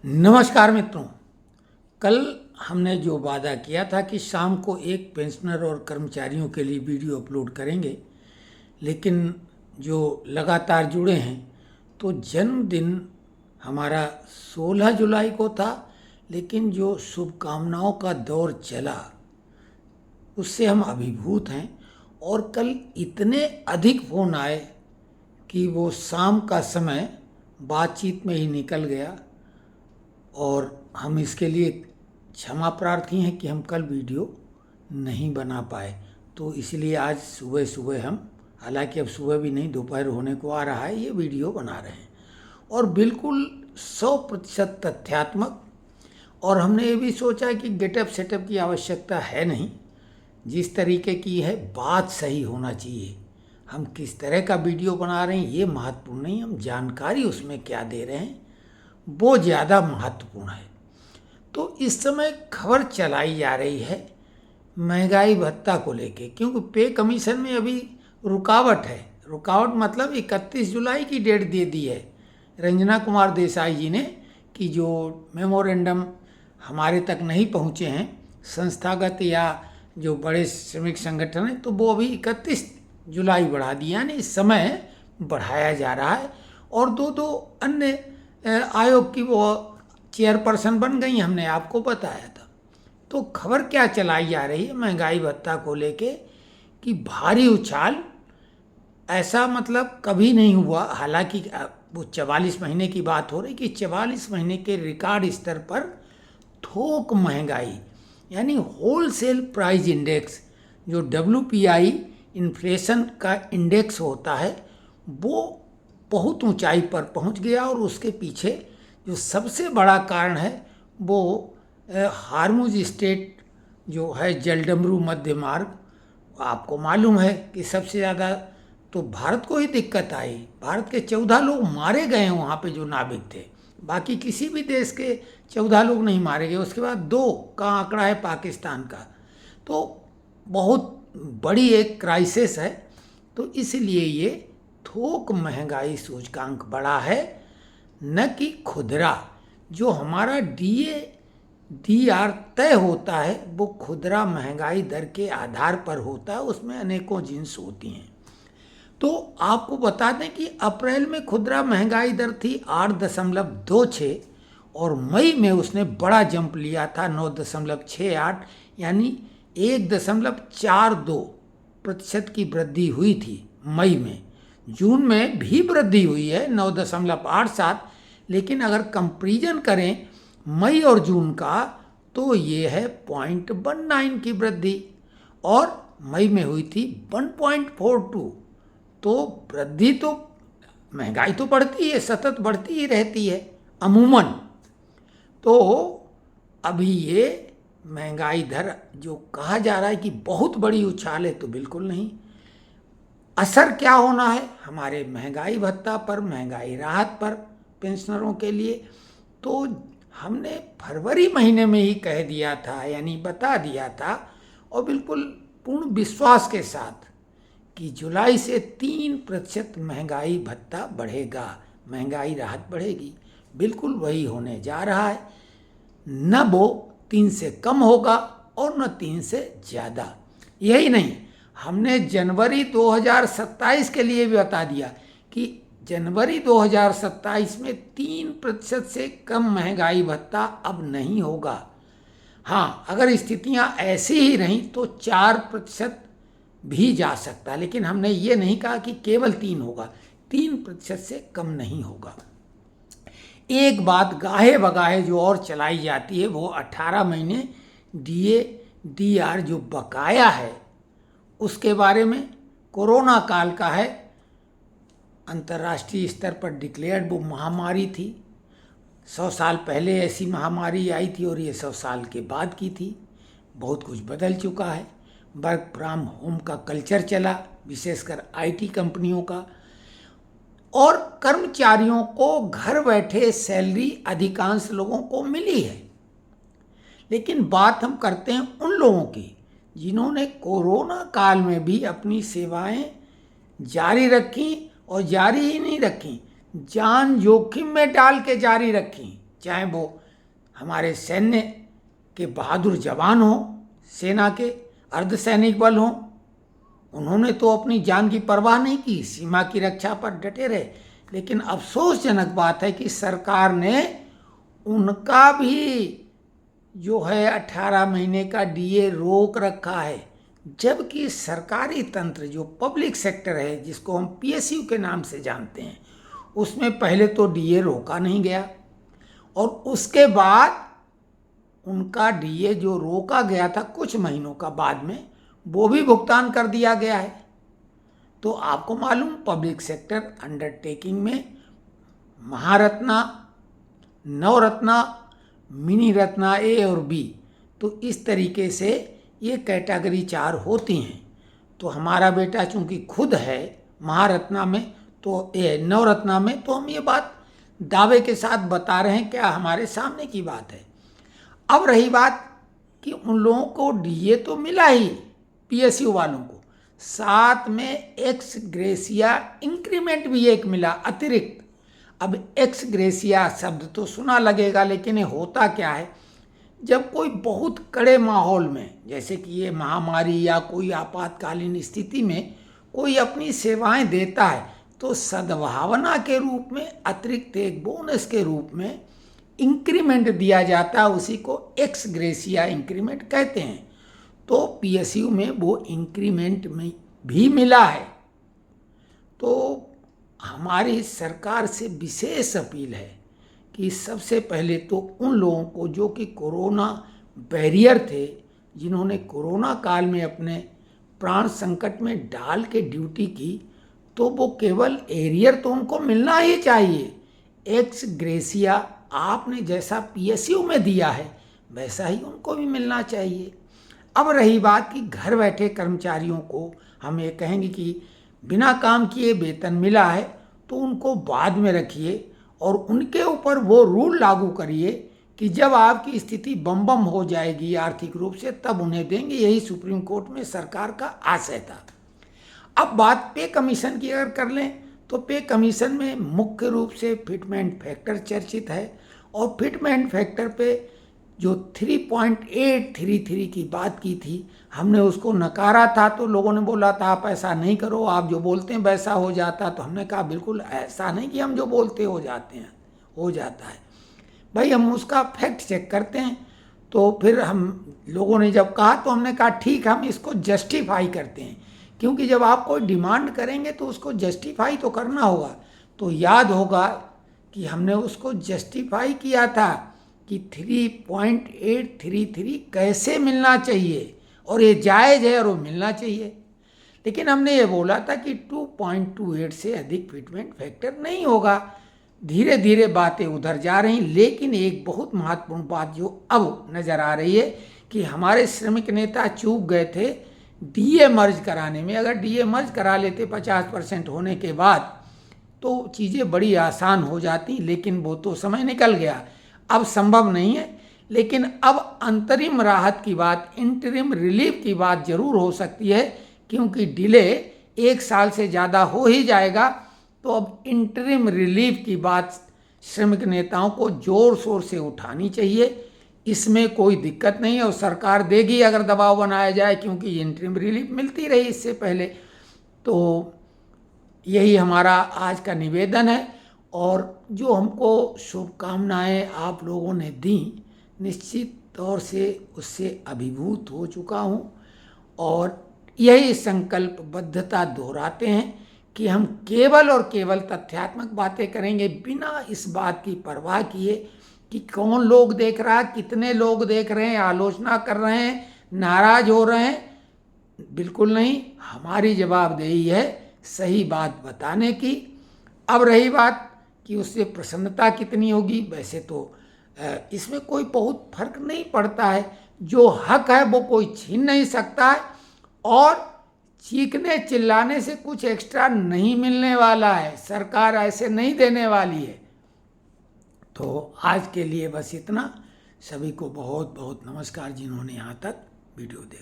नमस्कार मित्रों। कल हमने जो वादा किया था कि शाम को एक पेंशनर और कर्मचारियों के लिए वीडियो अपलोड करेंगे, लेकिन जो लगातार जुड़े हैं तो जन्मदिन हमारा 16 जुलाई को था, लेकिन जो शुभकामनाओं का दौर चला उससे हम अभिभूत हैं। और कल इतने अधिक फ़ोन आए कि वो शाम का समय बातचीत में ही निकल गया और हम इसके लिए क्षमा प्रार्थी हैं कि हम कल वीडियो नहीं बना पाए। तो इसलिए आज सुबह सुबह हम, हालांकि अब सुबह भी नहीं, दोपहर होने को आ रहा है, ये वीडियो बना रहे हैं और बिल्कुल 100% तथ्यात्मक। और हमने ये भी सोचा कि गेटअप सेटअप की आवश्यकता है नहीं, जिस तरीके की है बात सही होना चाहिए। हम किस तरह का वीडियो बना रहे हैं ये महत्वपूर्ण नहीं, हम जानकारी उसमें क्या दे रहे हैं वो ज़्यादा महत्वपूर्ण है। तो इस समय खबर चलाई जा रही है महंगाई भत्ता को लेके, क्योंकि पे कमीशन में अभी रुकावट है। रुकावट मतलब 31 जुलाई की डेट दे दी है रंजना कुमार देसाई जी ने कि जो मेमोरेंडम हमारे तक नहीं पहुँचे हैं संस्थागत या जो बड़े श्रमिक संगठन हैं, तो वो अभी 31 जुलाई बढ़ा दिया, यानी समय बढ़ाया जा रहा है। और दो अन्य आयोग की वो चेयरपर्सन बन गई, हमने आपको बताया था। तो खबर क्या चलाई जा रही है महंगाई भत्ता को लेके कि भारी उछाल, ऐसा मतलब कभी नहीं हुआ। हालांकि वो 44 महीने की बात हो रही कि 44 महीने के रिकॉर्ड स्तर पर थोक महंगाई, यानी होलसेल प्राइस इंडेक्स, जो WPI इन्फ्लेशन का इंडेक्स होता है, वो बहुत ऊंचाई पर पहुंच गया। और उसके पीछे जो सबसे बड़ा कारण है वो हार्मुज स्ट्रेट जो है, जलडमरू मध्य मार्ग। आपको मालूम है कि सबसे ज़्यादा तो भारत को ही दिक्कत आई। भारत के 14 लोग मारे गए हैं वहाँ पे जो नाविक थे, बाकी किसी भी देश के 14 लोग नहीं मारे गए। उसके बाद 2 का आंकड़ा है पाकिस्तान का। तो बहुत बड़ी एक क्राइसिस है। तो इसलिए ये थोक महंगाई सूचकांक बढ़ा है, न कि खुदरा। जो हमारा DAR तय होता है वो खुदरा महंगाई दर के आधार पर होता है, उसमें अनेकों जिन्स होती हैं। तो आपको बता दें कि अप्रैल में खुदरा महंगाई दर थी 8.26 और मई में उसने बड़ा जंप लिया था 9.68, यानी 1.42% की वृद्धि हुई थी मई में। जून में भी वृद्धि हुई है 9.87, लेकिन अगर कंपैरिजन करें मई और जून का तो ये है 0.19 की वृद्धि, और मई में हुई थी 1.42। तो वृद्धि तो, महंगाई तो बढ़ती है, सतत बढ़ती ही रहती है अमूमन। तो अभी ये महंगाई दर जो कहा जा रहा है कि बहुत बड़ी उछाल है, तो बिल्कुल नहीं। असर क्या होना है हमारे महंगाई भत्ता पर, महंगाई राहत पर पेंशनरों के लिए, तो हमने फरवरी महीने में ही कह दिया था, यानी बता दिया था, और बिल्कुल पूर्ण विश्वास के साथ कि जुलाई से 3% महंगाई भत्ता बढ़ेगा, महंगाई राहत बढ़ेगी। बिल्कुल वही होने जा रहा है। न वो 3 से कम होगा और न 3 से ज़्यादा। यही नहीं, हमने जनवरी 2027 के लिए भी बता दिया कि जनवरी 2027 में 3% से कम महंगाई भत्ता अब नहीं होगा। हाँ, अगर स्थितियां ऐसी ही रहीं तो 4% भी जा सकता है, लेकिन हमने ये नहीं कहा कि केवल 3 होगा, 3% से कम नहीं होगा। एक बात गाहे बगाहे जो और चलाई जाती है वो 18 महीने DAR जो बकाया है उसके बारे में। कोरोना काल का है, अंतर्राष्ट्रीय स्तर पर डिक्लेयर्ड वो महामारी थी। 100 साल पहले ऐसी महामारी आई थी और ये 100 साल के बाद की थी। बहुत कुछ बदल चुका है। वर्क फ्रॉम होम का कल्चर चला, विशेषकर IT कंपनियों का, और कर्मचारियों को घर बैठे सैलरी अधिकांश लोगों को मिली है। लेकिन बात हम करते हैं उन लोगों की जिन्होंने कोरोना काल में भी अपनी सेवाएं जारी रखी, और जारी ही नहीं रखी, जान जोखिम में डाल के जारी रखी। चाहे वो हमारे सैन्य के बहादुर जवान हों, सेना के अर्धसैनिक बल हों, उन्होंने तो अपनी जान की परवाह नहीं की, सीमा की रक्षा पर डटे रहे। लेकिन अफसोसजनक बात है कि सरकार ने उनका भी जो है 18 महीने का डीए रोक रखा है, जबकि सरकारी तंत्र जो पब्लिक सेक्टर है, जिसको हम पीएसयू के नाम से जानते हैं, उसमें पहले तो डीए रोका नहीं गया और उसके बाद उनका डीए जो रोका गया था कुछ महीनों का बाद में, वो भी भुगतान कर दिया गया है। तो आपको मालूम, पब्लिक सेक्टर अंडरटेकिंग में महारत्ना, नवरत्ना, मिनी रत्ना ए और बी, तो इस तरीके से ये कैटेगरी 4 होती हैं। तो हमारा बेटा चूंकि खुद है महारत्ना में, तो नवरत्ना में, तो हम ये बात दावे के साथ बता रहे हैं, क्या हमारे सामने की बात है। अब रही बात कि उन लोगों को डीए तो मिला ही, पीएसयू वालों को, साथ में एक्स ग्रेसिया इंक्रीमेंट भी एक मिला अतिरिक्त। अब एक्स ग्रेसिया शब्द तो सुना लगेगा, लेकिन ये होता क्या है, जब कोई बहुत कड़े माहौल में, जैसे कि ये महामारी या कोई आपातकालीन स्थिति में कोई अपनी सेवाएं देता है, तो सद्भावना के रूप में अतिरिक्त एक बोनस के रूप में इंक्रीमेंट दिया जाता है, उसी को एक्स ग्रेसिया इंक्रीमेंट कहते हैं। तो पीएसयू में वो इंक्रीमेंट में भी मिला है। तो हमारी सरकार से विशेष अपील है कि सबसे पहले तो उन लोगों को जो कि कोरोना बैरियर थे, जिन्होंने कोरोना काल में अपने प्राण संकट में डाल के ड्यूटी की, तो वो केवल एरियर तो उनको मिलना ही चाहिए। एक्स ग्रेसिया आपने जैसा पीएसयू में दिया है वैसा ही उनको भी मिलना चाहिए। अब रही बात कि घर बैठे कर्मचारियों को हम ये कहेंगे कि बिना काम किए वेतन मिला है, तो उनको बाद में रखिए और उनके ऊपर वो रूल लागू करिए कि जब आपकी स्थिति बम बम हो जाएगी आर्थिक रूप से, तब उन्हें देंगे। यही सुप्रीम कोर्ट में सरकार का आशय था। अब बात पे कमीशन की अगर कर लें, तो पे कमीशन में मुख्य रूप से फिटमेंट फैक्टर चर्चित है, और फिटमेंट फैक्टर पे जो 3.833 की बात की थी, हमने उसको नकारा था। तो लोगों ने बोला था आप ऐसा नहीं करो, आप जो बोलते हैं वैसा हो जाता। तो हमने कहा बिल्कुल ऐसा नहीं कि हम जो बोलते हो जाता है भाई, हम उसका फैक्ट चेक करते हैं। तो फिर हम लोगों ने जब कहा, तो हमने कहा ठीक, हम इसको जस्टिफाई करते हैं, क्योंकि जब आप कोई डिमांड करेंगे तो उसको जस्टिफाई तो करना होगा। तो याद होगा कि हमने उसको जस्टिफाई किया था कि 3.833 कैसे मिलना चाहिए, और ये जायज़ है और वो मिलना चाहिए। लेकिन हमने ये बोला था कि 2.28 से अधिक फिटमेंट फैक्टर नहीं होगा। धीरे धीरे बातें उधर जा रही, लेकिन एक बहुत महत्वपूर्ण बात जो अब नज़र आ रही है कि हमारे श्रमिक नेता चूक गए थे डीए मर्ज कराने में। अगर डीए मर्ज करा लेते 50% होने के बाद, तो चीज़ें बड़ी आसान हो जाती, लेकिन वो तो समय निकल गया, अब संभव नहीं है। लेकिन अब अंतरिम राहत की बात, इंटरिम रिलीफ की बात जरूर हो सकती है, क्योंकि डिले 1 साल से ज़्यादा हो ही जाएगा। तो अब इंटरिम रिलीफ की बात श्रमिक नेताओं को जोर शोर से उठानी चाहिए, इसमें कोई दिक्कत नहीं है, और सरकार देगी अगर दबाव बनाया जाए, क्योंकि इंटरिम रिलीफ मिलती रही इससे पहले। तो यही हमारा आज का निवेदन है, और जो हमको शुभकामनाएं आप लोगों ने दी, निश्चित तौर से उससे अभिभूत हो चुका हूँ। और यही संकल्पबद्धता दोहराते हैं कि हम केवल और केवल तथ्यात्मक बातें करेंगे, बिना इस बात की परवाह किए कि कौन लोग देख रहा है, कितने लोग देख रहे हैं, आलोचना कर रहे हैं, नाराज हो रहे हैं। बिल्कुल नहीं, हमारी जवाबदेही है सही बात बताने की। अब रही बात कि उससे प्रसन्नता कितनी होगी, वैसे तो इसमें कोई बहुत फर्क नहीं पड़ता है। जो हक है वो कोई छीन नहीं सकता है, और चीखने चिल्लाने से कुछ एक्स्ट्रा नहीं मिलने वाला है, सरकार ऐसे नहीं देने वाली है। तो आज के लिए बस इतना। सभी को बहुत बहुत नमस्कार जिन्होंने यहाँ तक वीडियो देखा।